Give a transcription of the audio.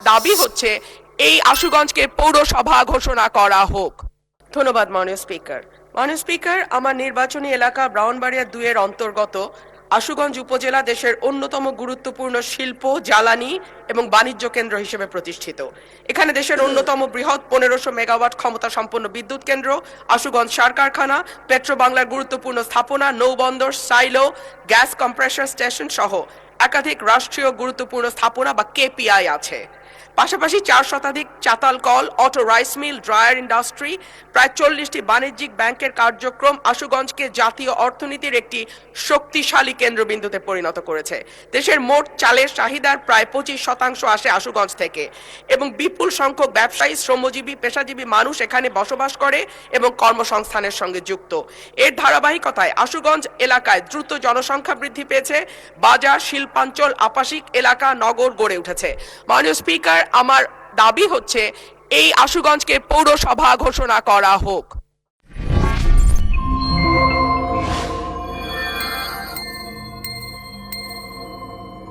দাবি হচ্ছে এই আশুগঞ্জকে পৌরসভা ঘোষণা করা হোক। ধন্যবাদ মাননীয় স্পিকার। মাননীয় স্পিকার, আমার নির্বাচনী এলাকা ব্রাহ্মণবাড়িয়া 2 এর অন্তর্গত আশুগঞ্জ উপজেলা দেশের অন্যতম গুরুত্বপূর্ণ শিল্প, জ্বালানি এবং বাণিজ্য কেন্দ্র হিসেবে প্রতিষ্ঠিত। এখানে দেশের অন্যতম বৃহৎ 1500 মেগাওয়াট ক্ষমতা সম্পন্ন বিদ্যুৎ কেন্দ্র, আশুগঞ্জ সার কারখানা, পেট্রো বাংলার গুরুত্বপূর্ণ স্থাপনা, নৌবন্দর, সাইলো, গ্যাস কম্প্রেসর স্টেশন সহ একাধিক রাষ্ট্রীয় গুরুত্বপূর্ণ স্থাপনা বা কেপিআই আছে। পাশাপাশি 4 শতাধিক চাতাল কল, auto rice mill, dryer industry, প্রায় 40টি বাণিজ্যিক ব্যাংকের কার্যক্রম আশুগঞ্জকে জাতীয় অর্থনীতির একটি শক্তিশালী কেন্দ্রবিন্দুতে পরিণত করেছে। দেশের মোট চালের চাহিদার প্রায় 25% আসে আশুগঞ্জ থেকে এবং বিপুল সংখ্যক ব্যবসায়ী, শ্রমজীবী, পেশাজীবী মানুষ এখানে বসবাস করে এবং কর্মসংস্থানের সঙ্গে যুক্ত। এর ধারাবাহিকতায় আশুগঞ্জ এলাকায় দ্রুত জনসংখ্যা বৃদ্ধি পেয়েছে, বাজার, শিল্পাঞ্চল, আবাসিক এলাকা, নগর গড়ে উঠেছে। মাননীয় স্পিকার, আমার দাবি হচ্ছে এই আশুগঞ্জকে পৌরসভা ঘোষণা করা হোক।